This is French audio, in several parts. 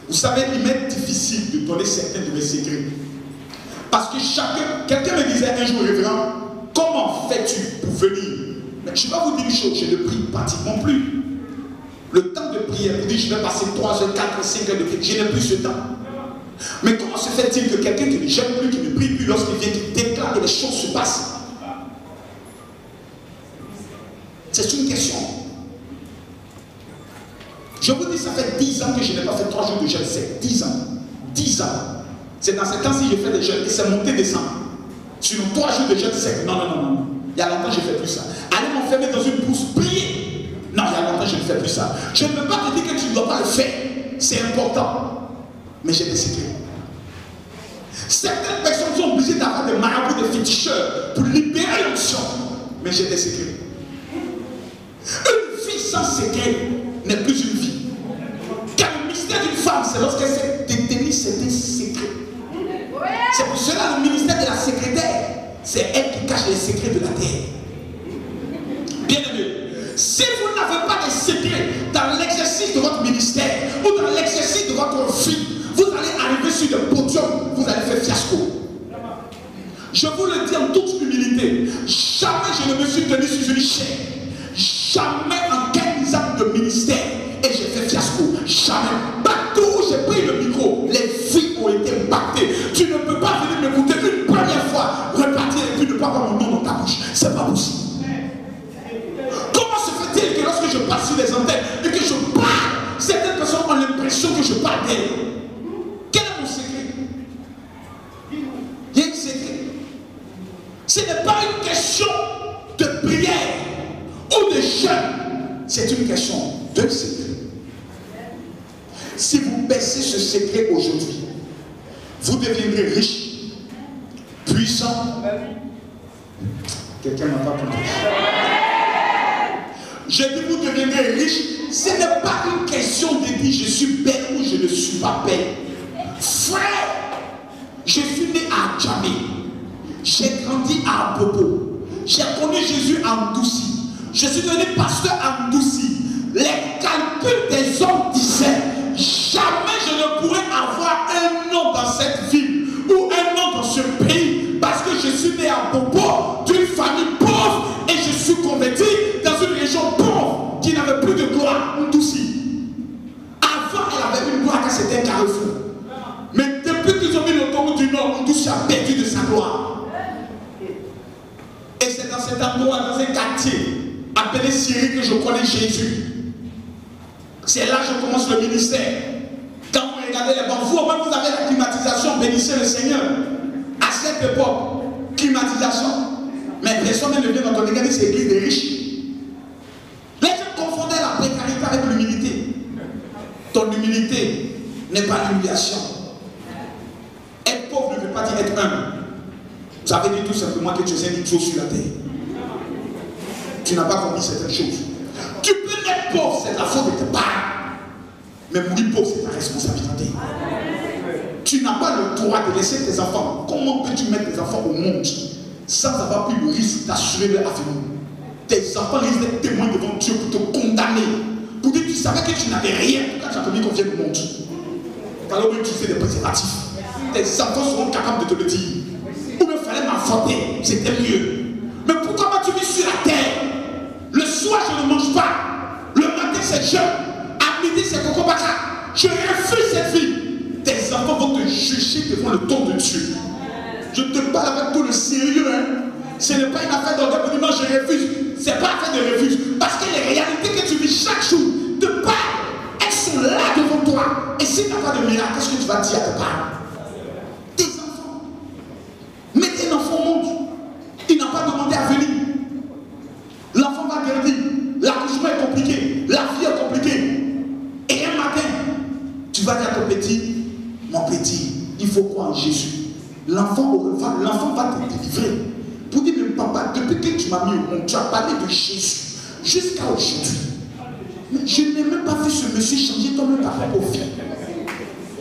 Vous savez, il m'est difficile de donner certains de mes secrets. Parce que quelqu'un me disait un jour, révérend, comment fais-tu pour venir? Mais je ne vais pas vous dire une chose, je ne prie pratiquement plus. Le temps de prière, vous dites, je vais passer 3 heures, 4 heures, 5 heures de prière, je n'ai plus ce temps. Mais comment se fait-il que quelqu'un qui ne gêne plus, qui ne prie plus, lorsqu'il vient, qui déclare que les choses se passent? C'est une question. Je vous dis, ça fait 10 ans que je n'ai pas fait 3 jours de jeûne sec. 10 ans. 10 ans. C'est dans ces temps-ci que j'ai fait des jeûnes et c'est monté, descend. Sur 3 jours de jeûne sec. Non, non, non, non. Il y a longtemps, je ne fais plus ça. Aller m'enfermer dans une bourse, prier. Non, il y a longtemps, je ne fais plus ça. Je ne peux pas te dire que tu ne dois pas le faire. C'est important. Mais j'ai des secrets. Certaines personnes sont obligées d'avoir des marabouts, des féticheurs pour libérer l'onction. Mais j'ai des secrets. Une vie sans secret n'est plus une vie. Car le mystère d'une femme, c'est lorsqu'elle sait détenir certains secrets. C'est pour cela le ministère de la secrétaire, c'est elle qui cache les secrets de la terre. Bien aimé, si vous n'avez pas de secrets dans l'exercice de votre ministère ou dans l'exercice de votre vie, vous allez arriver sur le podium, vous allez faire fiasco. Je vous le dis en toute humilité, jamais je ne me suis tenu sur une chaise. Jamais en 15 ans de ministère et j'ai fait fiasco. Jamais. Partout où j'ai pris le micro, les vies ont été impactées. Tu ne peux pas venir m'écouter une première fois, repartir et puis ne pas avoir mon nom dans ta bouche. C'est pas possible. Comment se fait-il que lorsque je passe sur les antennes et que je parle, certaines personnes ont l'impression que je parle d'elles? Quel est mon secret? Il y a un secret. Ce n'est pas une question de prière ou de jeûne, c'est une question de secret. Si vous baissez ce secret aujourd'hui, vous deviendrez riche, puissant. Quelqu'un n'a pas compris. Je dis vous deviendrez riche. Ce n'est pas une question de dire je suis belle ou je ne suis pas belle. Frère, je suis né à Djamé. J'ai grandi à Abobo. J'ai connu Jésus à Ndouci. Je suis devenu pasteur à Ndouci. Les calculs des hommes disaient jamais je ne pourrais avoir un nom dans cette ville ou un nom dans ce pays parce que je suis né à Bobo d'une famille pauvre et je suis converti dans une région pauvre qui n'avait plus de gloire, Ndouci. Avant, elle avait une gloire car c'était un carrefour. Mais depuis qu'ils ont mis l'autoroute du Nord, Ndouci a perdu de sa gloire. Et c'est dans cet endroit, dans un quartier appelé Syrie que je connais Jésus. C'est là que je commence le ministère. Quand vous regardez les bancs, vous au moins vous avez la climatisation, bénissez le Seigneur. À cette époque, climatisation. Mais personne ne vient dans ton église, c'est l'église des riches. Les gens confondaient la précarité avec l'humilité. Ton humilité n'est pas l'humiliation. Être pauvre ne veut pas dire être humble. Vous avez dit tout simplement que tu es un idiot sur la terre. Tu n'as pas compris certaines choses. Tu peux être pauvre, c'est la faute de tes parents. Mais mourir pauvre, c'est ta responsabilité. Tu n'as pas le droit de laisser tes enfants. Comment peux-tu mettre tes enfants au monde sans avoir pris le risque d'assurer leur avenir? Tes enfants risquent d'être témoins devant Dieu pour te condamner. Pour dire que tu savais que tu n'avais rien quand tu as permis qu'on vienne au monde. Alors tu fais des préservatifs. Tes enfants seront capables de te le dire. Ou il fallait m'enfanter, c'était mieux. Mais pourquoi m'as-tu mis sur la terre? Le soir, je ne mange pas. Le matin, c'est jeûne. À midi, c'est coco baka. Je refuse cette vie. Tes enfants vont te juger devant le ton de Dieu. Je te parle avec tout le sérieux. Hein? Ce n'est pas une affaire d'orgueil pour dire non, je refuse. Ce n'est pas une affaire de refus. Parce que les réalités que tu vis chaque jour te parlent. Elles sont là devant toi. Et si tu n'as pas de miracle, qu'est-ce que tu vas dire à tes parents? Tes enfants. Mettez un enfant au monde. Il n'a pas demandé à venir. L'enfant va grandir. L'accouchement est compliqué. La vie est compliquée. Et un matin, tu vas dire à ton petit, mon petit, il faut croire en Jésus. L'enfant va te délivrer. Pour dire, mais papa, depuis que tu m'as mis au monde, tu as parlé de Jésus jusqu'à aujourd'hui. Mais je n'ai même pas vu ce monsieur changer toi-même ta propre vie.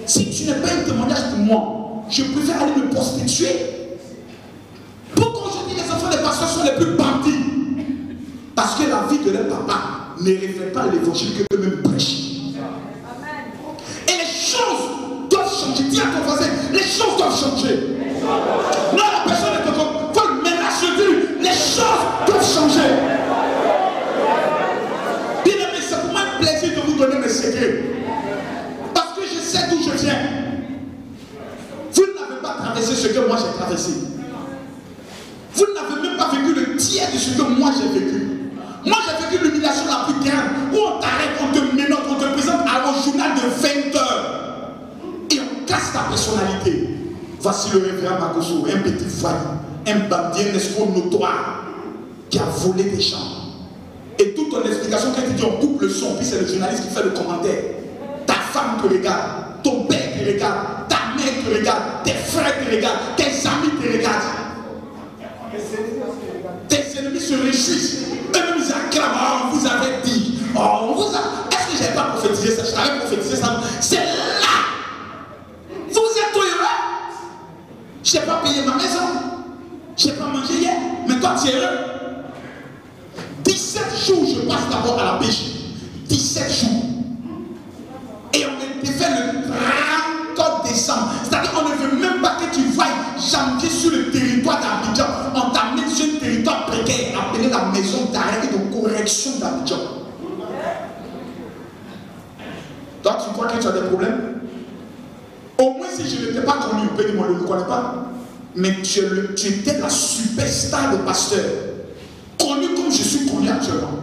Si tu n'es pas un témoignage pour moi, je préfère aller me prostituer. Pourquoi aujourd'hui les enfants des pasteurs sont les plus bandits? Parce que la vie de leur papa ne reflète pas l'évangile que eux-mêmes prêchent. Et les choses doivent changer. Dis à ton voisin, les choses doivent changer. Non, la personne ne peut pas, mais là je dis, les choses doivent changer. Bien aimé, c'est pour moi un plaisir de vous donner mes secrets. Parce que je sais d'où je viens. Vous n'avez pas traversé ce que moi j'ai traversé. Vous n'avez même pas vécu le tiers de ce que moi j'ai vécu. Moi j'ai vécu l'humiliation la plus grande, où on t'arrête, on te ménote, on te présente au journal de 20 heures. Et on casse ta personnalité. Voici le révérend Makoso, un petit voyou, un bandit, un escroc notoire, qui a volé des gens. Et toute ton explication, quand tu dis on coupe le son, puis c'est le journaliste qui fait le commentaire. Ta femme te regarde, ton père te regarde, ta mère te regarde, tes frères te regardent, tes amis te regardent. Tes ennemis se réjouissent. Eux-mêmes ils acclament. On vous avait dit. Oh, on vous a... Est-ce que je n'avais pas prophétisé ça? Je t'avais prophétisé ça. C'est là. Vous êtes heureux. Je n'ai pas payé ma maison. Je n'ai pas mangé hier. Mais toi tu es heureux. 17 jours je passe d'abord à la pêche. 17 jours. Et on était fait le 30 décembre. C'est-à-dire qu'on ne veut même pas que tu voies janvier sur le territoire d'Abidjan. On t'amène sur un territoire précaire appelé la maison d'arrêt et de correction d'Abidjan. Toi, tu crois que tu as des problèmes? Au moins, si je ne t'ai pas connu, peut dire moi je ne le connais pas. Mais tu étais la superstar de pasteur. Connu comme je suis connu actuellement.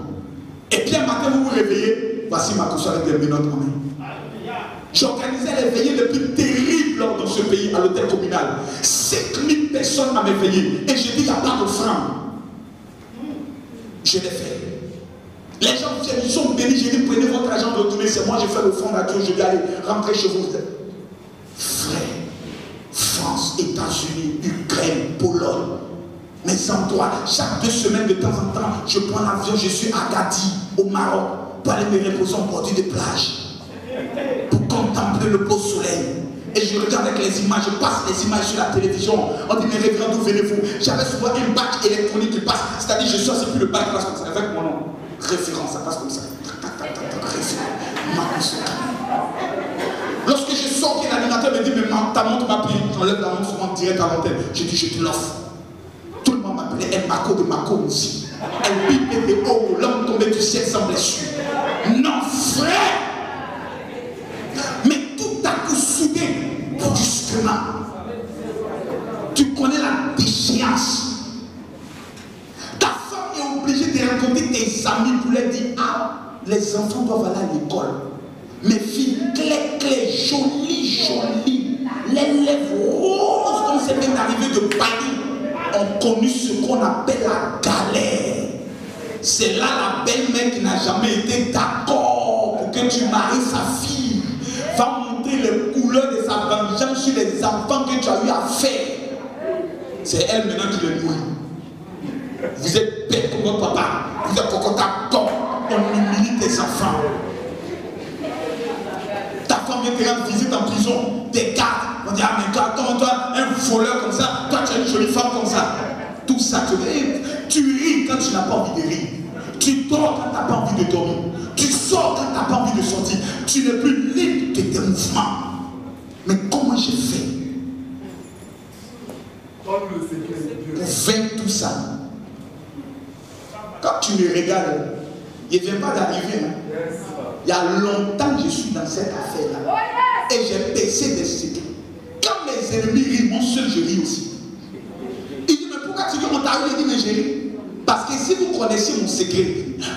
Et puis un matin, vous vous réveillez. Voici ma console avec des menottes en main. J'organisais les veillées les plus terribles dans ce pays, à l'hôtel communal. 5000 personnes m'avaient veillé. Et j'ai dit, il n'y a pas de francs. Je l'ai fait. Les gens viennent, ils sont bénis. J'ai dit, prenez votre argent, retournez. C'est moi, j'ai fait le fond à Dieu. Je vais aller rentrer chez vous. Frère, France, États-Unis, Ukraine, Pologne, mes endroits. Chaque 2 semaines, de temps en temps, je prends l'avion. Je suis à Agadir, au Maroc, pour aller me reposer en bordure de plage. Pour contempler le beau soleil. Et je regarde avec les images, je passe les images sur la télévision. On dit, mais révérend, d'où venez-vous? J'avais souvent un bac électronique qui passe. C'est-à-dire, je suis assis, puis le bac passe comme ça. Avec mon nom. Référence, ça passe comme ça. Lorsque je sors, l'animateur me dit, mais ta montre m'a pris. J'enlève la montre souvent direct à l'antenne. Je dis, je te l'offre. Tout le monde m'appelait El Mako de Mako aussi. Elle pipe de haut, l'homme tombé du ciel sans blessure. Non, frère! Mais tout à coup soudain, brusquement, tu connais la déchéance. Ta femme est obligée de rencontrer tes amis pour leur dire, ah, les enfants doivent aller à l'école. Mes filles, clair, jolies, les lèvres roses, comme c'est bien arrivé de Paris, ont connu ce qu'on appelle la galère. C'est là la belle-mère qui n'a jamais été d'accord pour que tu maries sa fille. Va montrer les couleurs de sa vengeance sur les enfants que tu as eu à faire. C'est elle maintenant qui les nourrit. Vous êtes bête comme votre papa. Vous êtes cocotaton. On humilie tes enfants. Ta femme vient te rendre visite en prison. Des gardes. On dit, ah mais toi, un voleur comme ça. Toi, tu as une jolie femme comme ça. Tout ça, tu ris quand tu n'as pas envie de rire. Tu dors quand tu n'as pas envie de dormir. Tu sors quand tu n'as pas envie de sortir. Tu n'es plus libre de tes mouvements. Mais comment j'ai fait pour vaincre tout ça? Quand tu me regardes, il ne vient pas d'arriver. Hein. Il y a longtemps que je suis dans cette affaire-là. Et j'ai baissé des secrets. Quand mes ennemis rient, mon seul je ris aussi. Il dit, mais pourquoi tu dis on t'a eu? Il dit, mais je ris. Parce que si vous connaissez mon secret,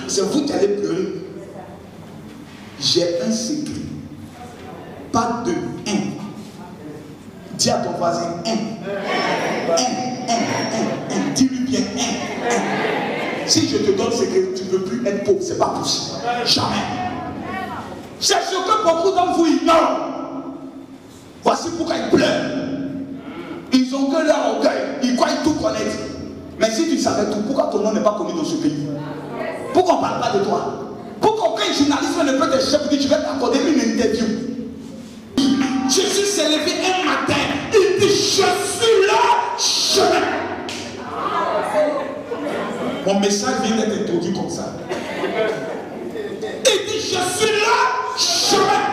c'est vous qui allez pleurer. J'ai un secret. Pas deux, un. Dis à ton voisin, un. Dis-lui bien, un. Si je te donne ce secret, tu ne peux plus être pauvre. C'est pas possible. Jamais. C'est ce que beaucoup d'entre vous ignorent. Voici pourquoi ils pleurent. Ils ont que leur orgueil. Ils croient tout connaître. Mais si tu savais tout, pourquoi ton nom n'est pas connu dans ce pays? Pourquoi on ne parle pas de toi? Pourquoi aucun journaliste ne peut te chercher pour dire je vais t'accorder une interview? Jésus s'est levé un matin. Il dit, je suis le chemin. Mon message vient d'être introduit comme ça. Il dit, je suis le chemin.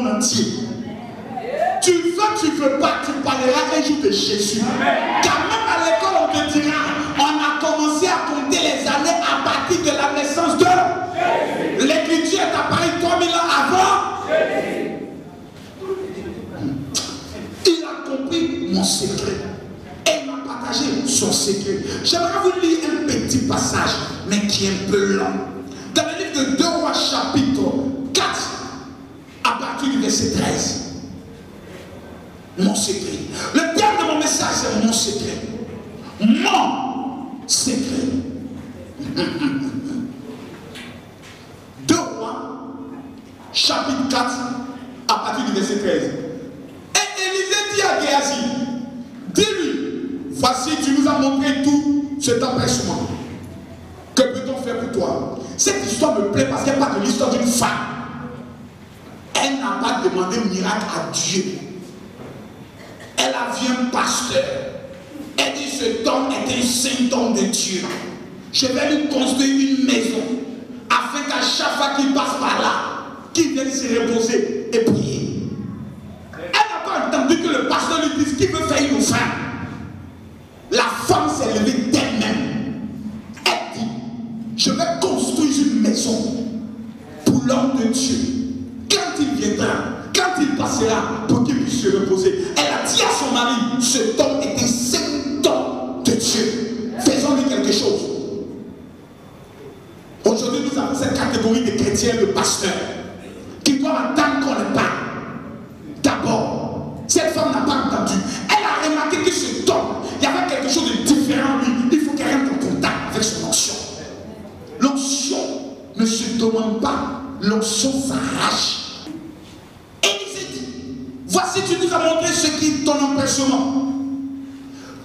monde entier. Tu veux pas, tu parleras un jour de Jésus. Quand même à l'école, on te dira, on a commencé à compter les années à partir de la naissance de Jésus. L'écriture est apparue 3000 ans avant. Il a compris mon secret. Et il m'a partagé son secret. J'aimerais vous lire un petit passage, mais qui est un peu long. Dans le livre de 2 Rois chapitre 4, à partir du verset 13. Mon secret. Le thème de mon message, c'est mon secret. Mon secret. 2 Rois, chapitre 4, à partir du verset 13. Et Élisée dit à Géasi, dis-lui, voici, tu nous as montré tout cet empressement. Que peut-on faire pour toi? Cette histoire me plaît parce qu'elle parle de l'histoire d'une femme. Elle n'a pas demandé miracle à Dieu. Elle a vu un pasteur. Elle dit, cet homme est un saint homme de Dieu. Je vais lui construire une maison afin qu'à chaque fois qu'il passe par là, qu'il vienne se reposer et prier. Elle n'a pas entendu que le pasteur lui dise qu'il veut faire une offrande. La femme s'est levée d'elle-même. Elle dit, je vais construire une maison pour l'homme de Dieu. Quand il viendra, quand il passera, pour qu'il puisse se reposer. Elle a dit à son mari, cet homme est un saint homme de Dieu. Faisons-lui quelque chose. Aujourd'hui, nous avons cette catégorie de chrétiens, de pasteurs, qui doivent attendre qu'on le parle. D'abord, cette femme n'a pas entendu. Elle a remarqué que cet homme, il y avait quelque chose de différent en lui. Il faut qu'elle rentre en contact avec son onction. L'onction ne se demande pas, l'onction s'arrache. Voici, tu nous as montré ce qui est ton empressement.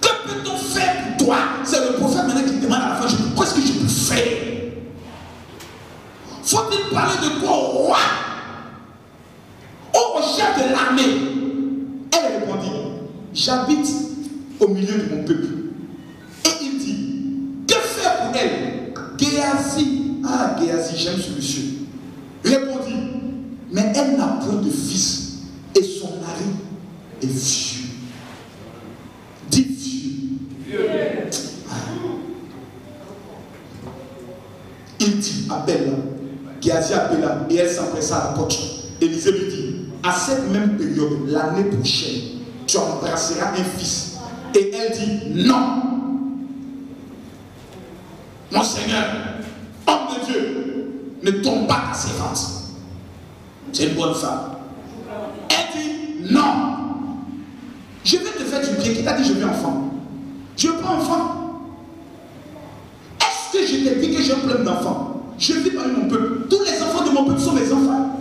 Que peut-on faire pour toi? C'est le prophète maintenant qui demande à la fin, qu'est-ce que je peux faire? Faut-il parler de toi au roi? Au chef de l'armée? Elle répondit, j'habite au milieu de mon peuple. Et il dit, que faire pour elle? Géasi, ah Géasi, j'aime ce monsieur, répondit, mais elle n'a point de fils. Et son mari est vieux. Dis vieux. Ah. Il dit, appelle-la. Géasi appela et elle s'empressa à la porte. Élisée lui dit, à cette même période, l'année prochaine, tu embrasseras un fils. Et elle dit, non. Mon Seigneur, homme de Dieu, ne tombe pas ta servante. C'est une bonne femme. Elle dit non. Je vais te faire du bien. Qui t'a dit je veux enfant? Je veux pas enfant. Est-ce que je t'ai dit que j'ai plein d'enfants? Je vis parmi mon peuple. Tous les enfants de mon peuple sont mes enfants.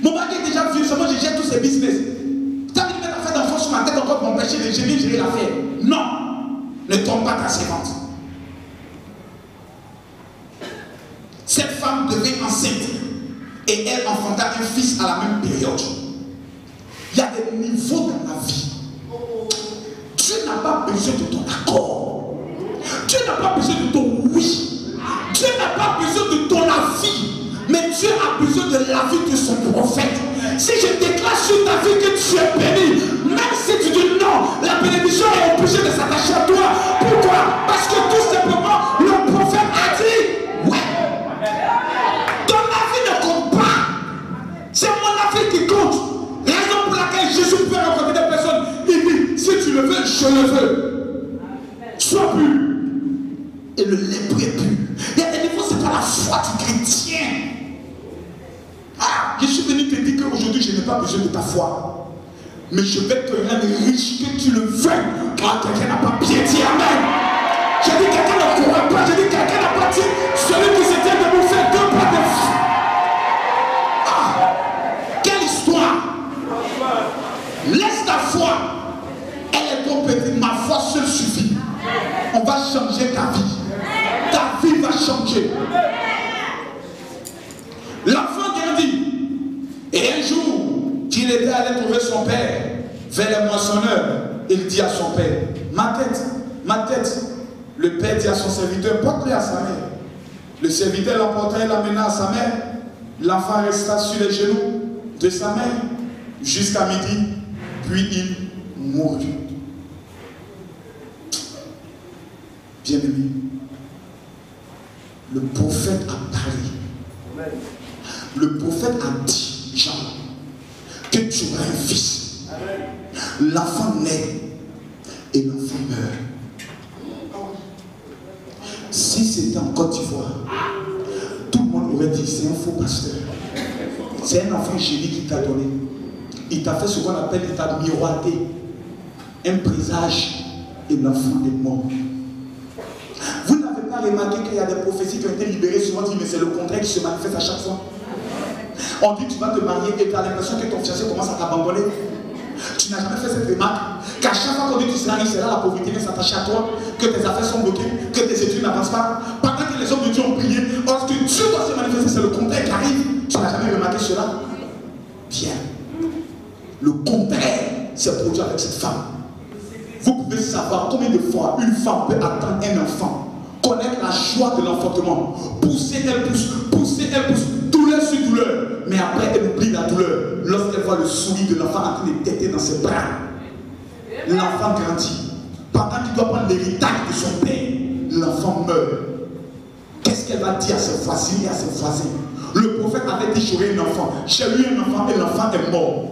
Mon mari est déjà vieux, seulement je gère tous ses business. Tu as mis mettre affaire d'enfants sur ma tête encore pour m'empêcher de gérer l'affaire. Non. Ne tombe pas ta servante. Cette femme devait enceinte. Et elle enfanta un fils à la même période. Il y a des niveaux dans la vie. Dieu n'a pas besoin de ton accord. Dieu n'a pas besoin de ton oui. Dieu n'a pas besoin de ton avis. Mais Dieu a besoin de l'avis de son prophète. Si je déclare sur ta vie que tu es béni, même si tu dis non, la bénédiction est obligée de s'attacher à toi. Pourquoi? Parce que tout simplement, le prophète a dit ouais. Ton avis ne compte pas. C'est mon avis qui compte. Raison pour laquelle Jésus peut rencontrer des personnes. Il dit, si tu le veux, je le veux. Sois pur. Et le lépreux est pur. Il y a des niveaux, c'est pas la foi du chrétien. Ah, je suis venu te dire qu'aujourd'hui, je n'ai pas besoin de ta foi. Mais je vais te rendre riche, que tu le veuilles. Car quelqu'un n'a pas pied dit amen. Je dis quelqu'un ne courra pas. Je dis quelqu'un n'a pas dit celui qui se tient debout fait 2 pas de fou. Ah, quelle histoire. Laisse ta foi. Elle est trop petite. Ma foi seule suffit. On va changer ta vie. Ta vie va changer. L'enfant grandit. Et un jour, qu'il était allé trouver son père vers les moissonneurs, il dit à son père, ma tête. Le père dit à son serviteur, porte-le à sa mère. Le serviteur l'emporta et l'amena à sa mère. L'enfant resta sur les genoux de sa mère. jusqu'à midi, puis il mourut. Bien-aimé, le prophète a parlé. Le prophète a dit, Jean, que tu auras un fils. L'enfant naît et l'enfant meurt. Si c'était en Côte d'Ivoire, tout le monde aurait dit, c'est un faux pasteur. C'est un enfant génie qui t'a donné. Il t'a fait ce qu'on appelle, il t'a miroité un présage et l'enfant est mort. Vous n'avez pas remarqué qu'il y a des prophéties qui ont été libérées, souvent dit, mais c'est le contraire qui se manifeste à chaque fois. On dit tu vas te marier et tu as l'impression que ton fiancé commence à t'abandonner. Tu n'as jamais fait cette remarque qu'à chaque fois qu'on dit tu seras riche, c'est là la pauvreté vient s'attacher à toi, que tes affaires sont bloquées, que tes études n'avancent pas. Pendant que les hommes de Dieu ont prié, lorsque Dieu doit se manifester, c'est le contraire qui arrive. Tu n'as jamais remarqué cela? Bien. Le contraire s'est produit avec cette femme. Vous pouvez savoir combien de fois une femme peut attendre un enfant, connaître la joie de l'enfantement, pousser, elle pousse, douleur sur douleur, mais après elle oublie la douleur lorsqu'elle voit le sourire de l'enfant en train de têter dans ses bras. L'enfant grandit. Pendant qu'il doit prendre l'héritage de son père, l'enfant meurt. Qu'est-ce qu'elle va dire à ses voisines et à ses voisins? Le prophète avait dit j'aurai un enfant. J'ai eu un enfant et l'enfant est mort.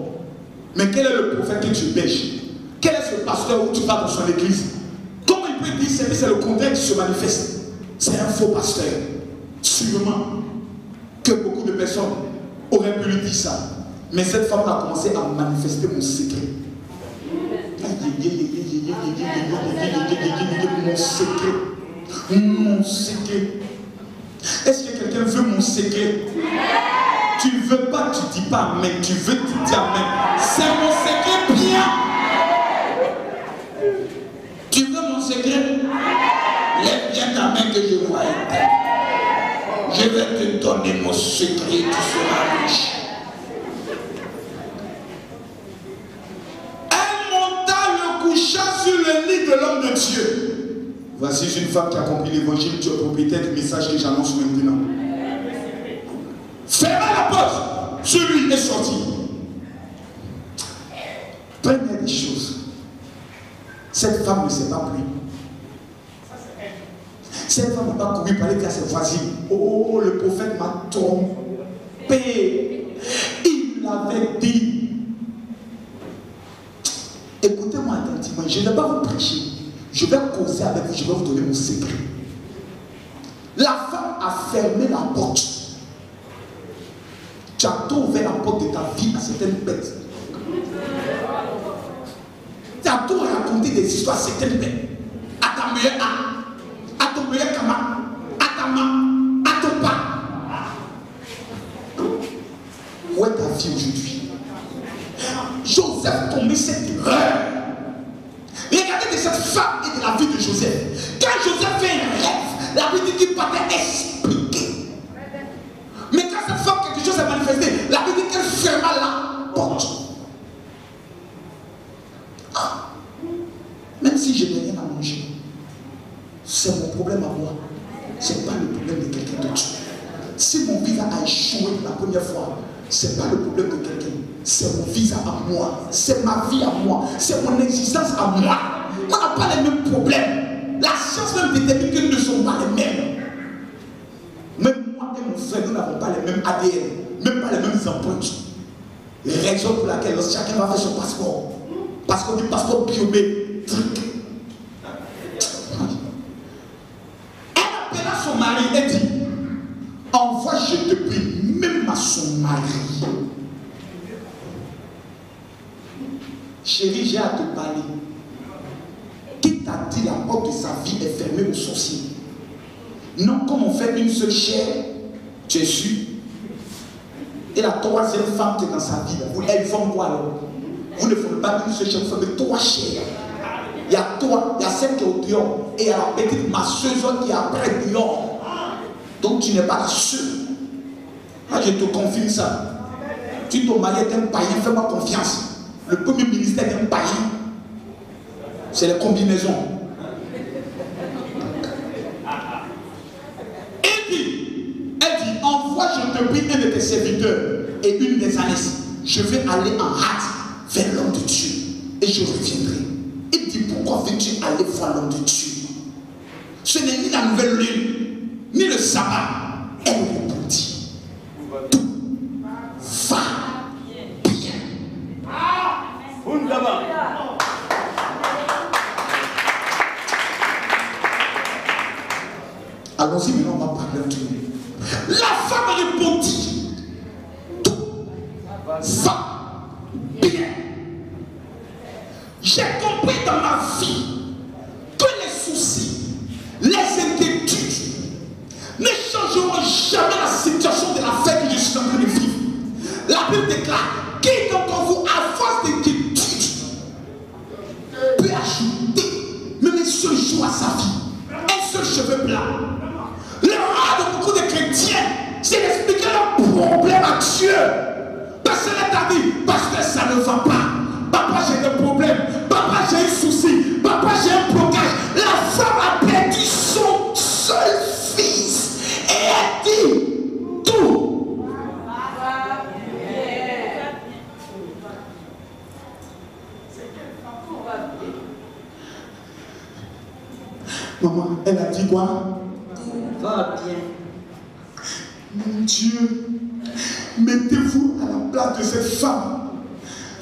Mais quel est le prophète que tu bêches? Quel est ce pasteur où tu vas dans son église? Comment il peut dire c'est le contraire qui se manifeste? C'est un faux pasteur. Sûrement que beaucoup de personnes auraient pu lui dire ça. Mais cette femme a commencé à manifester mon secret. Mon secret. Mon secret. Est-ce que quelqu'un veut mon secret? Tu ne veux pas, tu ne dis pas amen. Tu veux, tu dis amen. C'est mon secret bien. Tu veux mon secret? Lève bien ta main que je vois. Je vais te donner mon secret, tu seras riche. Elle monta, le coucha sur le lit de l'homme de Dieu. Voici une femme qui a compris l'évangile, tu es propriétaire du message que j'annonce maintenant. Ferma la porte, celui est sorti. Première des choses, cette femme ne s'est pas pris. Cette femme n'a pas couru parler à ses voisines. Oh, le prophète m'a trompé. Il l'avait dit. Écoutez-moi attentivement, je ne vais pas vous prêcher. Je vais causer avec vous, je vais vous donner mon secret. La femme a fermé la porte. Tu as tout ouvert la porte de ta vie à certaines bêtes. Tu as tout raconté des histoires à certaines bêtes. À ta meilleure âme. À ton meilleur camarade, à ta main, à ton pas. Où est ta vie aujourd'hui? Joseph commet cette erreur. Regardez de cette femme et de la vie de Joseph. Quand Joseph fait un rêve, la Bible dit qu'il partait expliquer. Mais quand cette femme, quelque chose s'est manifesté, la Bible dit qu'elle ferma la porte. Ah. Même si je n'ai rien à manger, c'est mon problème à moi. Ce n'est pas le problème de quelqu'un d'autre. Si mon visa a échoué la première fois, ce n'est pas le problème de quelqu'un. C'est mon visa à moi. C'est ma vie à moi. C'est mon existence à moi. On n'a pas les mêmes problèmes. La science même détermine que nous ne sommes pas les mêmes. Même moi et mon frère, nous n'avons pas les mêmes ADN. Même pas les mêmes empreintes. Raison pour laquelle chacun va faire son passeport. Parce qu'on dit passeport biométrique. Son mari et dit, envoie, je te prie, même à son mari. Chérie, j'ai à te parler. Qui t'a dit la porte de sa vie est fermée aux sorciers? Non, comme on fait une seule chair, tu es sûr. Et la troisième femme qui est dans sa vie, elles font quoi alors? Vous ne faites pas une seule chair, vous faites trois chairs. Il y a toi, il y a celle qui est au dehors, et il y a la petite masseuse qui est après dehors. Donc tu n'es pas la seule. Ah, je te confirme ça. Tu ton mari est un païen, fais-moi confiance. Le premier ministère est un païen. C'est les combinaisons. Elle dit, envoie, je te prie, un de tes serviteurs et une des ânesses. je vais aller en hâte vers l'homme de Dieu et je reviendrai. Il dit, pourquoi veux-tu aller voir l'homme de Dieu? Ce n'est ni la nouvelle lune, ni le sabbat. Elle répondit, tout va bien. Allons-y, maintenant on va parler de tout. La femme répondit, tout va bien. J'ai compris dans ma vie que les soucis, les inquiétudes ne changeront jamais la situation de la fête que je suis en train de vivre. La Bible déclare, qui d'entre vous, à force d'inquiétude, peut ajouter même un seul jour à sa vie, un seul cheveu blanc. L'erreur de beaucoup de chrétiens, c'est d'expliquer leurs problèmes à Dieu. Parce qu'elle t'a dit, parce que ça ne va pas. Papa, j'ai des problèmes. Papa, j'ai un souci. Papa, j'ai un blocage. La femme a perdu son seul fils. Et elle dit tout. Maman, elle a dit quoi? Va bien. Mon Dieu, mettez-vous à la place de cette femme.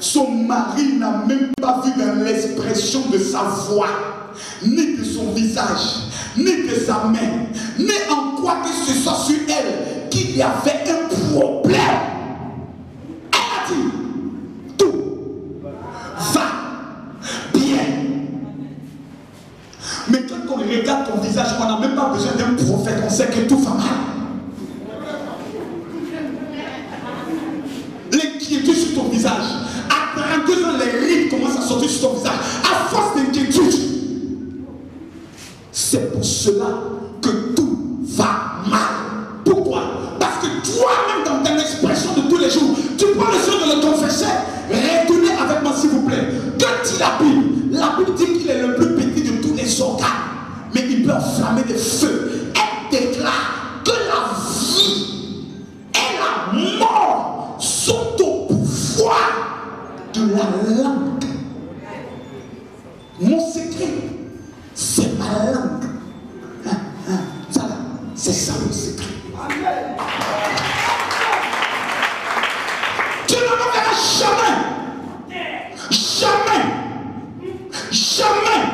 Son mari n'a même pas vu dans l'expression de sa voix, ni de son visage, ni de sa main, ni en quoi que ce soit sur elle, qu'il y avait un problème. Elle a dit, tout va bien. Mais quand on regarde ton visage, on n'a même pas besoin d'un prophète, on sait que tout va mal. L'inquiétude sur ton visage, à 32 ans, les rides commencent à sortir sur ton visage, à force d'inquiétude. C'est pour cela que tout va mal. Pourquoi? Parce que toi-même, dans ton expression de tous les jours, tu prends le soin de le confesser. Retournez avec moi, s'il vous plaît. Que dit la Bible? La Bible dit qu'il est le plus petit de tous les organes, mais il peut enflammer des feux. Elle déclare que la vie et la mort sont au pouvoir de la langue. Mon secret, c'est ma langue. Ça là, c'est ça le secret. Tu ne me verras jamais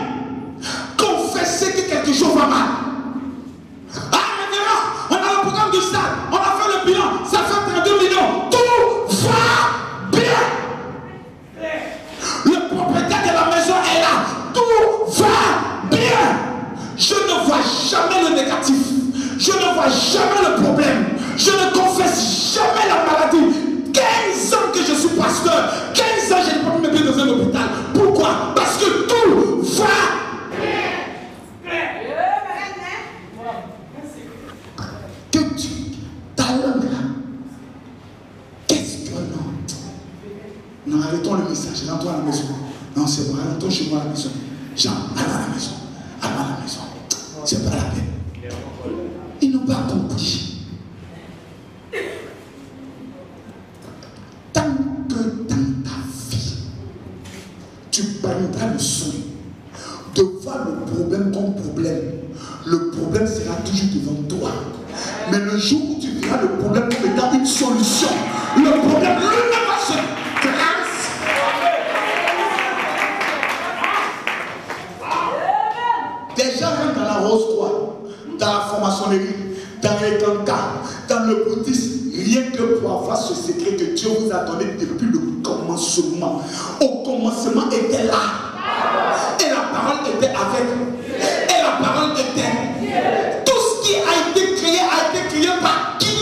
confesser que quelque chose va mal. Ah, maintenant, on a le programme du stade, on a fait le bilan, ça fait 32 millions, tout va bien. Le propriétaire de la maison est là, tout va bien. Je ne vois jamais le négatif, je ne vois jamais le problème, je ne confesse jamais la maladie. 15 ans que je suis pasteur, 15 ans je n'ai pas pu me mettre dans un hôpital. Pourquoi? Parce que tout va bien. Que tu, ta langue là, qu'est-ce que non? Non, arrêtons le message, rentrons à la maison. Non, c'est bon, rentrons chez moi à la maison. Jean, allons à la maison. Allons à la maison. C'est pas la peine. Ils n'ont pas compris. Tant que dans ta vie, tu prendras le soin de voir le problème comme problème, le problème sera toujours devant toi. Mais le jour où tu verras le problème comme étant une solution, le problème lui-même va se grâce. Des gens rentrent dans la rose quoi, dans la franc-maçonnerie, dans les cancans, dans le bouddhisme, rien que pour avoir ce secret que Dieu vous a donné depuis le commencement. Au commencement était là. Et la parole était avec. Et la parole était. Tout ce qui a été créé par qui?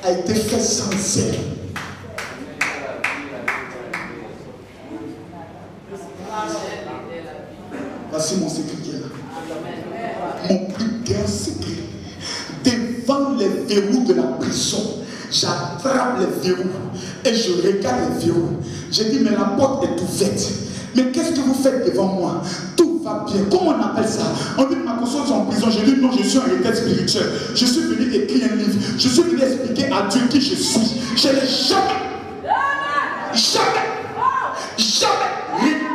A été fait sans elle. Voici mon secret qui est là. Mon plus grand secret. Devant les verrous de la prison, j'attrape les verrous et je regarde les verrous. Je dis, mais la porte est ouverte. Mais qu'est-ce que vous faites devant moi? Tout va va bien. Comment on appelle ça? On dit Makoso, tu es en prison. Je dis non, je suis en retraite spirituelle. Je suis venu écrire un livre. Je suis venu expliquer à Dieu qui je suis. Je n'ai jamais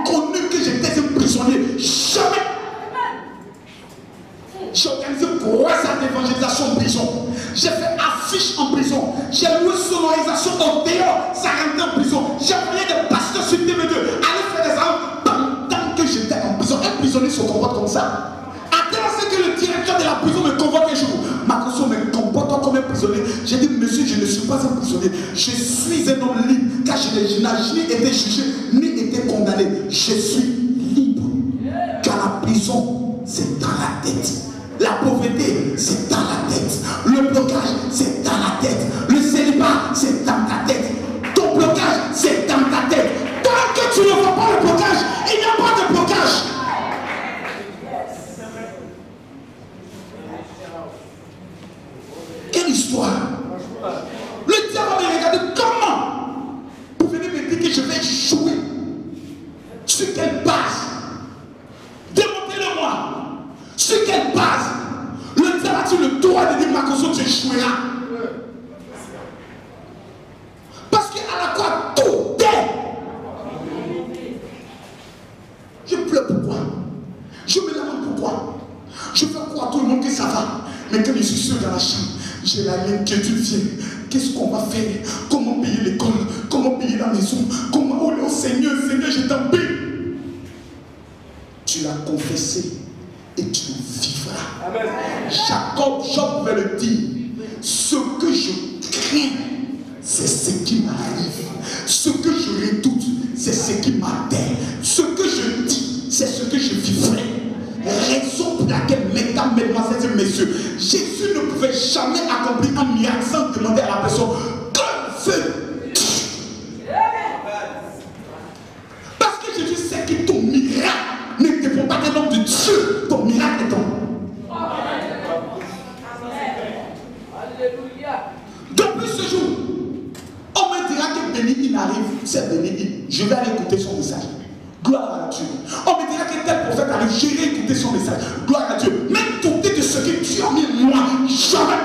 reconnu que j'étais un prisonnier. Jamais. J'ai organisé croissance d'évangélisation en prison. J'ai fait affiche en prison. J'ai loué sonorisation en dehors. Ça rentrait en prison. J'ai envoyé des pasteurs sur TV2 aller faire des armes pendant que j'étais en prison. Un prisonnier se comporte comme ça. À tel point que le directeur de la prison me convoque un jour. Makoso me comporte comme un prisonnier. J'ai dit, monsieur, je ne suis pas un prisonnier. Je suis un homme libre. Car je n'ai ni été jugé, ni été condamné. Je suis libre. Car la prison, c'est dans la tête. La pauvreté, c'est dans la tête. Le blocage, c'est dans la tête. Le célibat, c'est dans ta tête. Ton blocage, c'est dans ta tête. Tant que tu ne vois pas le blocage, il n'y a pas de blocage. Quelle histoire. Le diable va me regarder comment vous venez me dire que je vais jouer. Sur quelle base? Démontez-le-moi. Sur quelle base? Le diable a-t-il le droit de dire Makoso, tu échoueras? Parce qu'à la croix, tout est. Je pleure pourquoi? Je me demande pourquoi? Je fais croire à tout le monde que ça va. Mais quand je suis seul dans la chambre, j'ai l'inquiétude vient. Qu'est-ce qu'on va faire? Comment payer l'école? Comment payer la maison? Comment? Oh Seigneur, Seigneur, je t'en prie. Tu l'as confessé. Et tu vivras. Amen. Job pouvait le dire. Ce que je crains, c'est ce qui m'arrive. Ce que je redoute, c'est ce qui m'atteint. Ce que je dis, c'est ce que je vivrai. Raison pour laquelle, mesdames, mesdemoiselles et messieurs, Jésus ne pouvait jamais accomplir un miracle sans demander à la personne que veux-tu? Parce que Jésus sait que ton miracle ne dépend pas d'un homme de Dieu. Ton miracle est ton. Depuis ce jour, on me dira que Béni il arrive, c'est Béni. Je vais aller écouter son message. Gloire à Dieu. On me dira que tel prophète arrive, je vais écouter son message. Gloire à Dieu. Même douter de ce que Dieu a mis en moi. Jamais.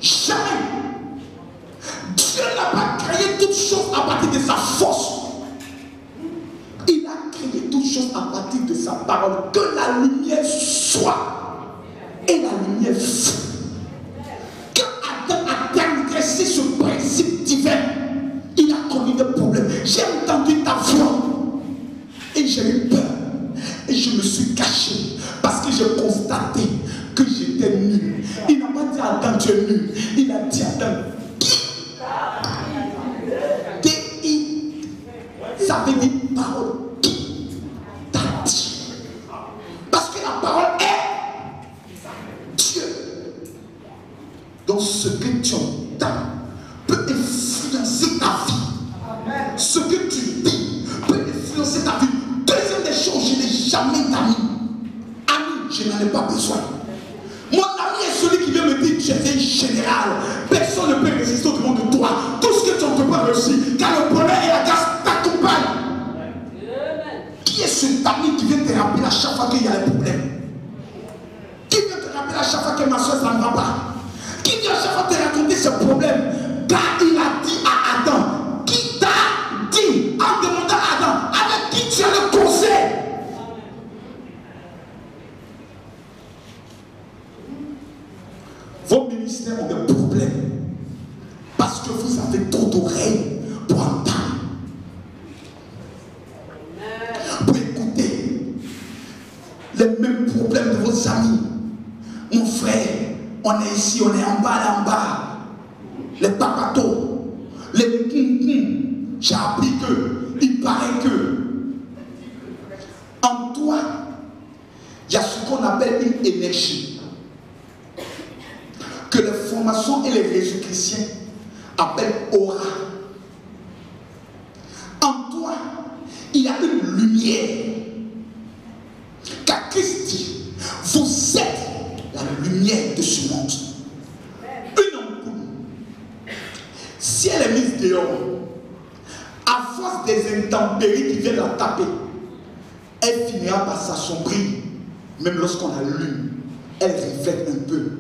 Jamais. Dieu n'a pas créé toutes choses à partir de sa force. Il a créé toutes choses à partir de sa parole. Que la lumière soit. Et la lumière fut. Quand Adam a transgressé ce principe divin, il a connu des problèmes. J'ai entendu ta voix. Et j'ai eu peur. Et je me suis caché. Parce que j'ai constaté que j'étais nul. Il n'a pas dit à Adam, tu es nul. Il a dit à Adam, qui? Ça veut dire parole. Qui t'a dit? Parce que la parole est Dieu. Donc ce que tu entends peut influencer ta vie. Ce que tu dis peut influencer ta vie. Deuxième des choses, je n'ai jamais d'amis. Amis, je n'en ai pas besoin. Mon ami est celui qui vient me dire que tu es un général. Personne ne peut résister au devant de toi. Tout ce que tu entreprends réussit. Car le bonheur et la grâce t'accompagnent. Qui est cet ami qui vient te rappeler à chaque fois qu'il y a des problèmes? Qui vient te rappeler à chaque fois que ma soeur ça ne va pas? Qui vient à chaque fois te raconter ce problème? Car il a dit à Adam, qui t'a dit en demandant à Adam, avec qui tu as le conseil? Vos ministères ont des problèmes parce que vous avez trop d'oreilles pour entendre, pour écouter les mêmes problèmes de vos amis. Mon frère, on est ici, on est en bas, là en bas. Les papatos, les j'ai appris que, il paraît que en toi, il y a ce qu'on appelle une énergie que les formations et les réseaux chrétiens appellent aura. En toi, il y a une lumière. Car Christ dit, vous êtes la lumière de ce monde. Une ampoule, si elle est mise dehors, avant force des intempéries qui viennent la taper, elle finira par s'assombrir. Même lorsqu'on allume, elle reflète un peu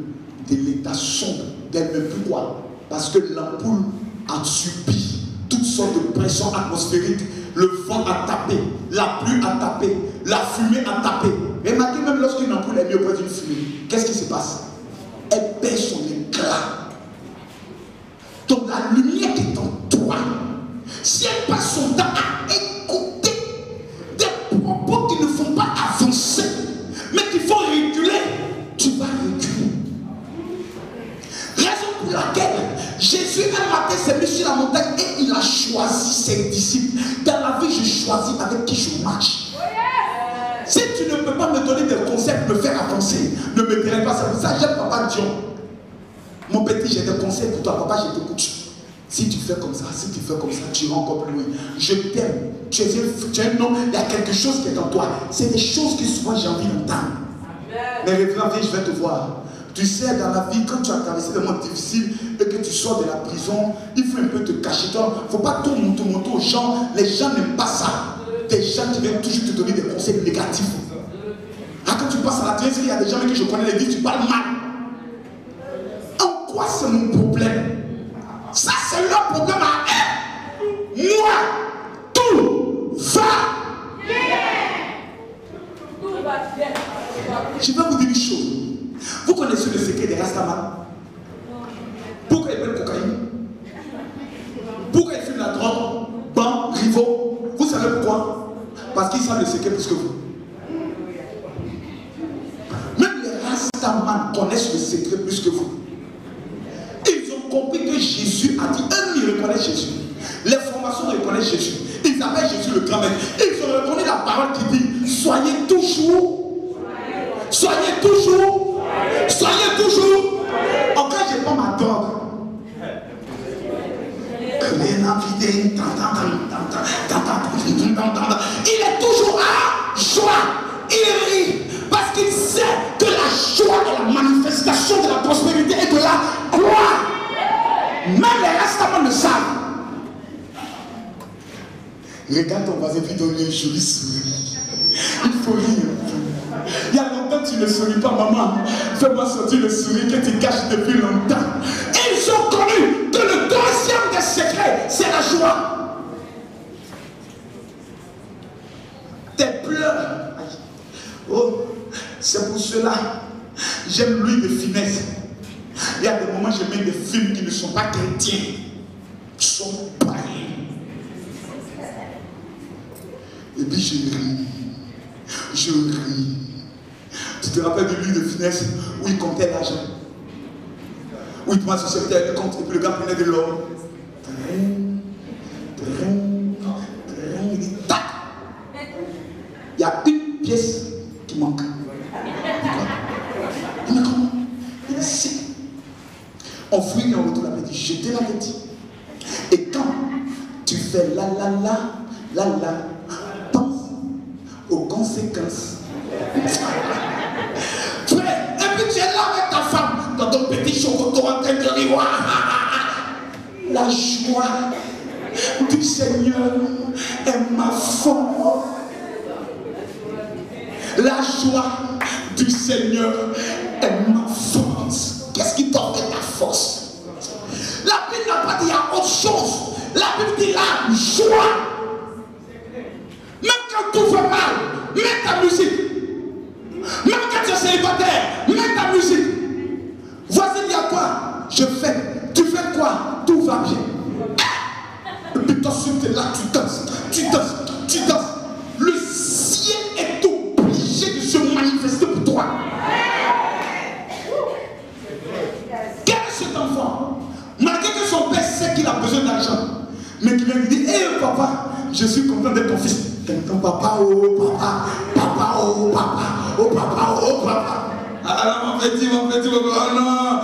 de l'état sombre d'elle-même. Pourquoi? Parce que l'ampoule a subi toutes sortes de pressions atmosphériques. Le vent a tapé, la pluie a tapé, la fumée a tapé. Remarquez, même lorsqu'une ampoule est mise auprès d'une fumée, qu'est-ce qui se passe? Elle perd son éclat. Donc la lumière qui est en toi, si elle passe son temps à écouter des propos qui ne font pas avancer, mais qui font reculer, tu vas reculer. Raison pour laquelle Jésus un matin s'est mis sur la montagne et il a choisi ses disciples. Dans la vie, je choisis avec qui je marche. Si tu ne peux pas me donner des conseils pour me faire avancer, ne me dirai pas ça. Pour ça, j'aime Papa Dion. Mon petit, j'ai des conseils pour toi. Papa, je t'écoute. Si tu fais comme ça, tu iras encore plus loin. Je t'aime. Tu es un homme, il y a quelque chose qui est en toi. C'est des choses que souvent j'ai envie d'entendre. Mais révérend, viens, je vais te voir. Tu sais, dans la vie, quand tu as traversé des moments difficiles et que tu sors de la prison, il faut un peu te cacher. Il ne faut pas tout monter aux gens. Les gens n'aiment pas ça. Des gens qui viennent toujours te donner des conseils négatifs. Ah, quand tu passes à la télé, il y a des gens que je connais, les disent, tu parles mal. En quoi c'est mon problème? Ça, c'est leur problème à eux. Moi, tout va bien. Tout va bien. Je vais vous dire une chose. Vous connaissez le secret des Rastaman? Pourquoi ils prennent cocaïne? Pourquoi ils fument la drogue? Ban, rivaux? Vous savez pourquoi? Parce qu'ils savent le secret plus que vous. Même les Rastaman connaissent le secret plus que vous. Ils ont compris que Jésus a dit, eux, ils reconnaissent Jésus. Les formations reconnaissent Jésus. Ils appellent Jésus le grand maître. Ils ont reconnu la parole qui dit, soyez toujours. Soyez toujours. Soyez toujours. En cas, je prends ma drogue. Il est toujours à joie. Il rit. Parce qu'il sait que la joie est la manifestation de la prospérité et de la gloire. Même les restaments le savent. Regarde ton voisin, puis donne-lui un joli sourire. Il faut rire. Il y a longtemps tu ne souris pas, maman. Fais-moi sortir le sourire que tu caches depuis longtemps. Ils ont connu que le deuxième des secrets, c'est la joie. Tes pleurs. Oh, c'est pour cela. J'aime Louis de Funès. Il y a des moments où j'aime des films qui ne sont pas chrétiens. Qui sont païens. Et puis je ris. Je ris. Tu te rappelles de Louis de Funès où il comptait l'argent? Où il commence à se faire le compte et puis le gars prenait de l'or. Il dit tac! Il y a une pièce qui manque. Il dit comment? Il dit si. On fouille et on retourne la petite. Je te l'avais dit. Et quand tu fais la, pense aux conséquences. Frère, et puis tu es là avec ta femme dans ton petit chocolat en train de rire. La joie du Seigneur est ma force. La joie du Seigneur est ma force. Qu'est-ce qui t'en fait ta force? La Bible n'a pas dit il y a autre chose. La Bible dit la joie. Même quand tout va mal, mets ta musique. Même quand tu es célibataire, mets ta musique. Voici il y a quoi? Je fais. Tu fais quoi? Tout va bien. Et puis toi, tu es là, tu danses. Tu danses. Tu danses. Le ciel est obligé de se manifester pour toi. Quel est cet enfant? Malgré que son père sait qu'il a besoin d'argent, mais qui vient lui dire, hé papa, je suis content d'être ton fils. Ton papa, oh papa, papa, oh papa, oh papa, oh papa. Alors mon petit, oh non.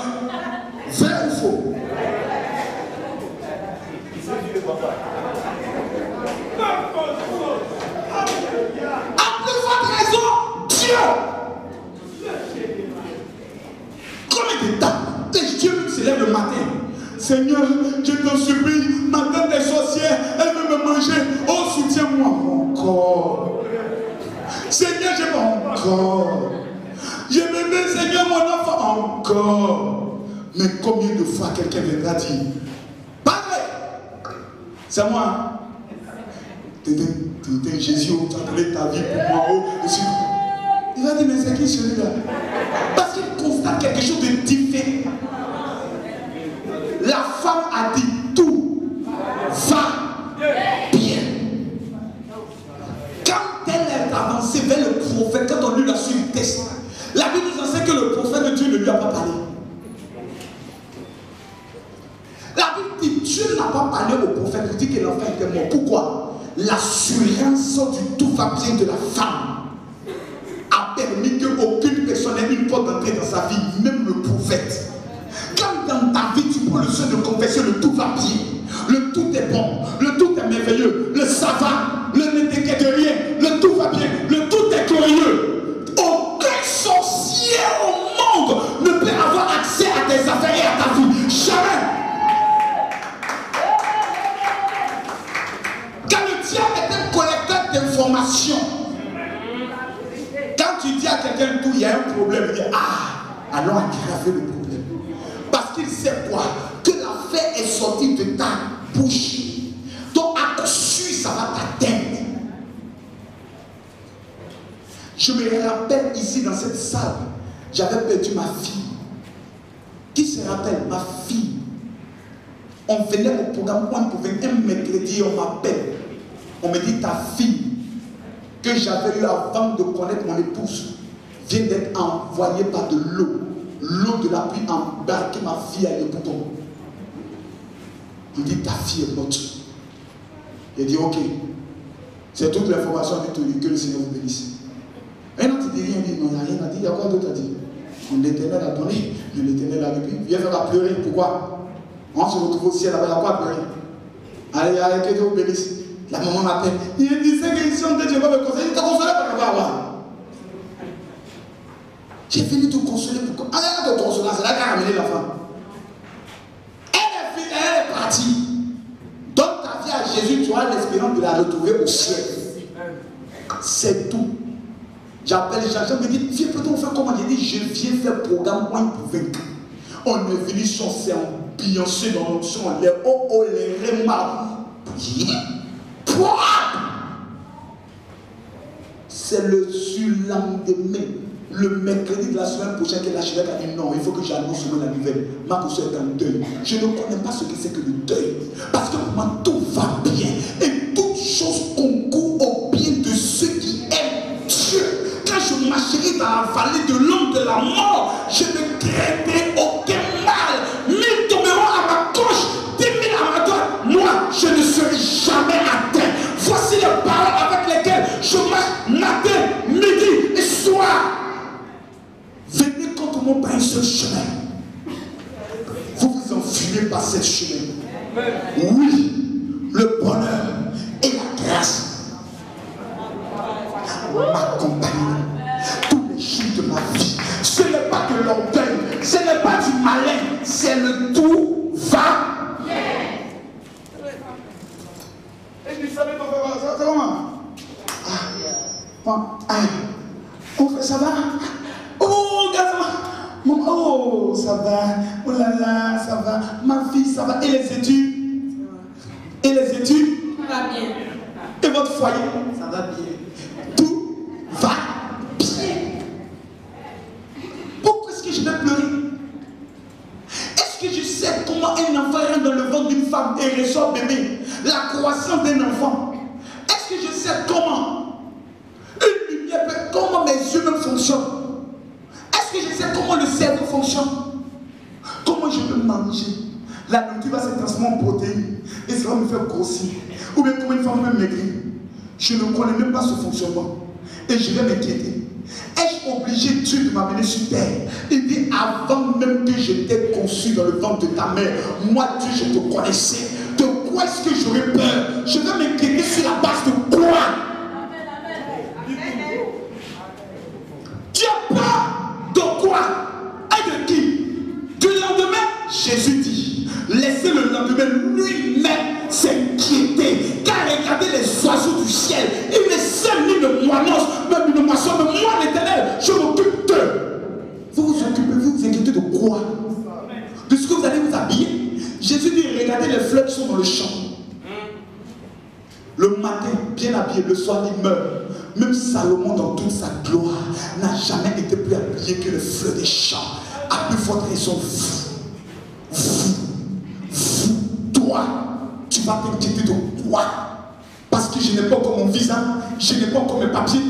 Vrai ou faux? À plus forte raison, Dieu. Combien de temps Dieu se lève le matin? Seigneur, je t'en supplie, madame des sorcières, elle me me manger. Oh, soutiens-moi encore. Seigneur, j'aime encore. Je m'aime, Seigneur, mon enfant, encore. Mais combien de fois quelqu'un viendra dire, pareil, c'est moi. Jésus, tu as donné ta vie pour moi. Oh, il va dire, mais c'est qui celui-là? Parce qu'il constate quelque chose de différent. La femme a dit, tout va bien. Quand elle est avancée vers le prophète, quand on lui a su le test, la Bible nous enseigne que le prophète de Dieu ne lui a pas parlé. La Bible dit, Dieu n'a pas parlé au prophète, il dit que l'enfant était mort. Pourquoi? L'assurance du tout va bien de la femme a permis qu'aucune personne n'ait une porte d'entrée dans sa vie, même le prophète. Quand dans ta vie tu prends le soin de confesser, le tout va bien, le tout est bon, le tout est merveilleux, le ça va, le ne t'inquiète de rien, le tout va bien, le tout est glorieux. Aucun sorcier au monde ne peut avoir accès à tes affaires et à ta vie. Jamais. Quand le diable est un collecteur d'informations, quand tu dis à quelqu'un tout, il y a un problème, il dit ah, allons aggraver le problème. Parce qu'il sait quoi? Que l'affaire est sortie de ta bouche. Donc à coup sûr, ça va t'atteindre. Je me rappelle ici dans cette salle, j'avais perdu ma fille. Qui se rappelle? Ma fille. On venait au programme, on pouvait un mercredi, on m'appelle. On me dit ta fille que j'avais eu avant de connaître mon épouse vient d'être envoyée par de l'eau. L'eau de la pluie embarque ma fille à l'époudon. Il dit ta fille est morte. Il dit ok. C'est toute l'information que le Seigneur vous bénisse. Et non, tu dis rien, il dit non, il n'y a rien à dire. Il y a quoi d'autre à dire? L'Éternel a donné, mais l'Éternel a repris. Viens faire pleurer. Pourquoi? On se retrouve au ciel, il n'y a quoi à pleurer? Allez, allez, que Dieu vous bénisse. La maman m'appelle. Il disait que ici on dit Dieu va me consoler. Il te consoler par rapport. J'ai venu te consoler pour quoi? Arrête de te consoler, c'est là qu'a ramené l'enfant. Elle est partie. Donne ta vie à Jésus, tu as l'espérance de la retrouver au ciel. C'est tout. J'appelle Jean-Jean, me dit, viens plutôt faire comment? J'ai dit, je viens faire programme point pour vaincre. On est venu chanter en Beyoncé dans l'option, les oh les remarques. C'est le surlendemain, le mercredi de la semaine prochaine, que l'archevêque a dit non, il faut que j'annonce la nouvelle. Ma cousin est en deuil. Je ne connais pas ce que c'est que le deuil. Parce que pour moi, tout va bien. Et toute chose concourt au bien de ceux qui aiment Dieu. Quand je marcherai dans la vallée de l'ombre de la mort, je ne craindrai aucun mal. 1000 tomberont à ma gauche, 10 000 à ma droite. Moi, je ne serai jamais atteint. Voici les paroles avec lesquelles je marche matin, midi et soir. Venez contre moi par un seul chemin. Vous vous enfuyez par ce chemin. Oui, le bonheur et la grâce m'accompagnent tous les jours de ma vie. Ce n'est pas de l'orgueil, ce n'est pas du malin, c'est le tout va bien. Et tu savais qu'on fait ça comment? On fait ça va? Oh, gars, ça va? Maman, oh, ça va. Oh là là, ça va. Ma fille, ça va. Et les études? Et les études? Ça va bien. Et votre foyer? Ça va bien. Tout va bien. Pourquoi est-ce que je vais pleurer? Est-ce que je sais comment un enfant rentre dans le ventre d'une femme et ressort bébé? La croissance d'un enfant. Est-ce que je sais comment une lumière peut, comment mes yeux me fonctionnent? Est-ce que je sais comment le cerveau fonctionne? Comment je peux manger? La nourriture va se transformer en protéines et ça va me faire grossir. Ou bien comment une femme peut maigrir? Je ne connais même pas ce fonctionnement. Et je vais m'inquiéter. Ai-je obligé Dieu de m'amener sur terre? Il dit avant même que j'étais conçu dans le ventre de ta mère, moi Dieu je te connaissais. De quoi est-ce que j'aurais peur? Je vais m'inquiéter sur la base de quoi? Tu as peur de quoi? Et de qui? Du lendemain? Jésus dit, laissez le lendemain lui-même s'inquiéter, car oiseaux du ciel. Il ne sème ni ne moissonne, même une moisson, mais moi l'Éternel, je m'occupe d'eux. Vous vous occupez, vous vous inquiétez de quoi? De ce que vous allez vous habiller? Jésus dit, regardez les fleurs qui sont dans le champ. Le matin, bien habillé, le soir, il meurt. Même Salomon, dans toute sa gloire, n'a jamais été plus habillé que les fleurs des champs. À plus forte raison, toi, tu vas t'inquiéter de quoi? Parce que je n'ai pas encore mon visa, je n'ai pas encore mes papiers,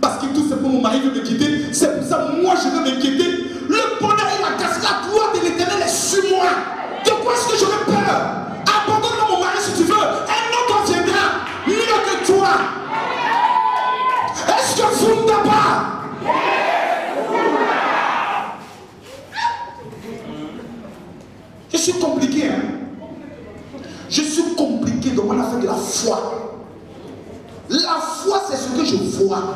parce que tout simplement mon mari veut me quitter. C'est pour ça que moi je veux m'inquiéter. Le bonheur et la grâce, la gloire de l'Éternel est sur moi. De quoi est-ce que j'aurais peur? Abandonne-moi mon mari si tu veux. Un autre viendra mieux que toi. Est-ce que vous ne t'avez pas? Je suis compliqué, hein? Je suis compliqué dans mon affaire de la foi. La foi, c'est ce que je vois.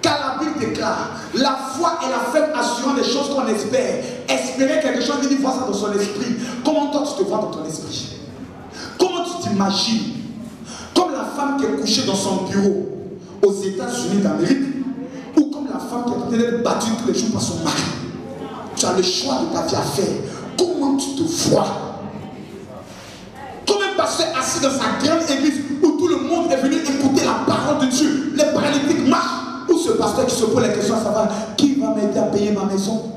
Car la Bible déclare, la foi est la ferme assurance des choses qu'on espère. Espérer quelque chose, il dit voir ça dans son esprit. Comment toi tu te vois dans ton esprit? Comment tu t'imagines? Comme la femme qui est couchée dans son bureau aux États-Unis d'Amérique, ou comme la femme qui est en train d'être battue tous les jours par son mari. Tu as le choix de ta vie à faire. Comment tu te vois? Comme un pasteur assis dans sa grande église où tout le monde est venu écouter la parole de Dieu, les paralytiques marchent, ou ce pasteur qui se pose la question à savoir qui va m'aider à payer ma maison?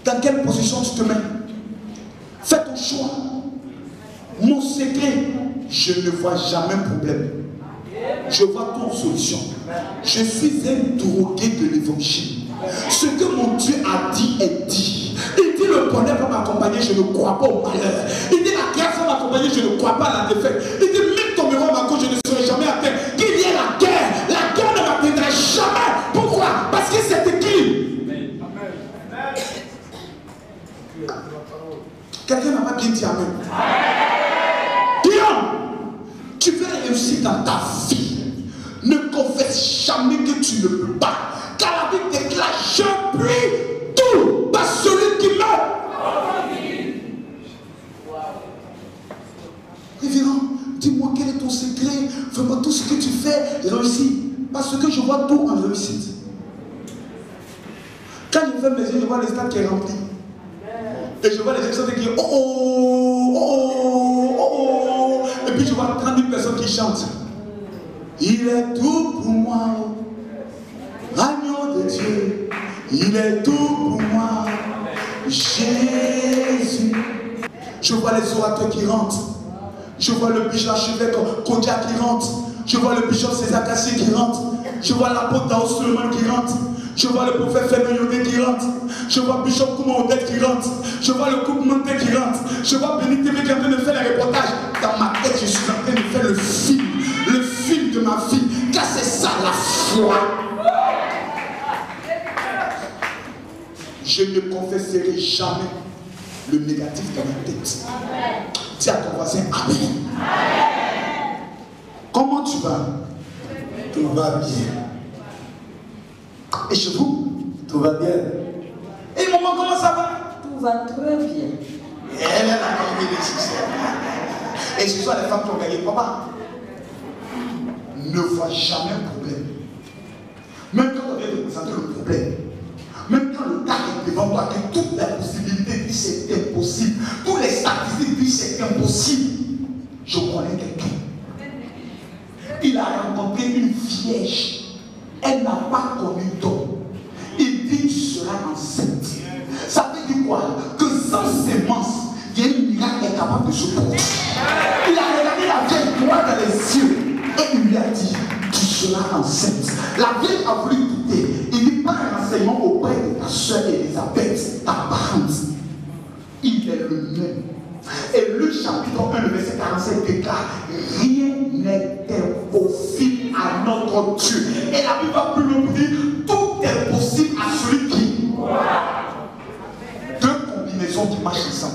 Dans quelle position tu te mets? Fais ton choix. Mon secret, je ne vois jamais un problème. Je vois tout en solution. Je suis un drogué de l'évangile. Ce que mon Dieu a dit est dit. Il dit le bonheur va m'accompagner, je ne crois pas au malheur. Il dit la grâce va m'accompagner, je ne crois pas à la défaite. Il dit même tomberont à ma gauche, je ne serai jamais à terre. Qu'il y ait la guerre ne m'atteindra jamais. Pourquoi? Parce que c'est écrit. Quelqu'un n'a pas bien dit amen. Guillaume, tu veux réussir dans ta vie. Ne confesse jamais que tu ne peux pas. Car la Bible déclare, je puis tout par celui qui meurt. Révérend, dis-moi quel est ton secret. Fais-moi tout ce que tu fais réussit. Parce que je vois tout en réussite. Quand je fais mes yeux, je vois le stade qui est rempli. Et je vois les gens qui disent oh oh, oh oh, oh. Et puis je vois 30 000 personnes qui chantent. Il est tout pour moi. Agneau de Dieu, il est tout pour moi, Jésus. Je vois les orateurs qui rentrent. Je vois le bishop archevêque Kodia qui rentre. Je vois le bishop César Cassier qui rentre. Je vois l'apôtre Dao Suleiman qui rentre. Je vois le prophète Fernand Yodé qui rentre. Je vois Bishop Kouma Odette qui rentre. Je vois le couple Monté qui rentre. Je vois Béni TV qui est en train de faire les reportages. Dans ma tête, je suis en train de faire le film de ma vie. Car c'est ça la foi. Je ne confesserai jamais le négatif dans ma tête. Dis à ton voisin Amen. Comment tu vas? Tout va bien. Et chez vous? Tout va bien. Et maman, comment ça va? Tout va très bien. Elle a gagné des succès. Et ce sont les femmes qui ont gagné. Papa, ne vois jamais un problème. Même quand on vient te présenter le problème, même quand le cas est devant toi, que toutes les possibilités disent c'est impossible, tous les statistiques disent c'est impossible, je connais quelqu'un. Il a rencontré une vierge. Elle n'a pas connu d'homme. Il dit tu seras enceinte. Ça veut dire quoi? Que sans sémence, il y a une miracle qui est capable de se produire. Il a regardé la vieille droit dans les yeux et il lui a dit tu seras enceinte. La vieille a voulu douter. Il dit pas un renseignement auprès de ta soeur Elisabeth, ta parente. Il est le même. Et Luc chapitre 1, le verset 47 déclare rien n'est impossible à notre Dieu. Et la Bible va plus loin pour dire tout est possible à celui qui. Deux combinaisons qui marchent ensemble.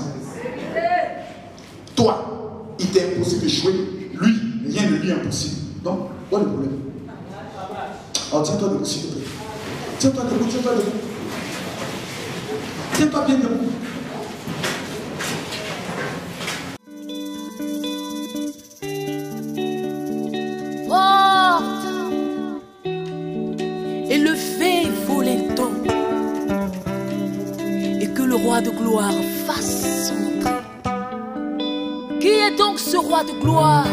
Toi, il t'est impossible d'échouer. Lui, rien ne lui est impossible. Donc, quoi le problème? Alors tiens-toi debout s'il te plaît. Tiens-toi debout, tiens-toi debout. Tiens-toi bien debout. le roi de gloire fasse son entrée. Qui est donc ce roi de gloire?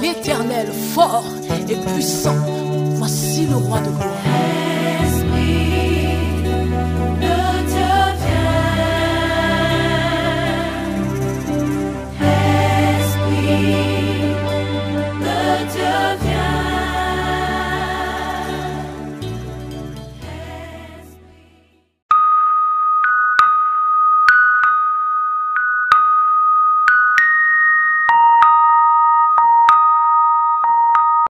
L'Éternel, fort et puissant. Voici le roi de gloire.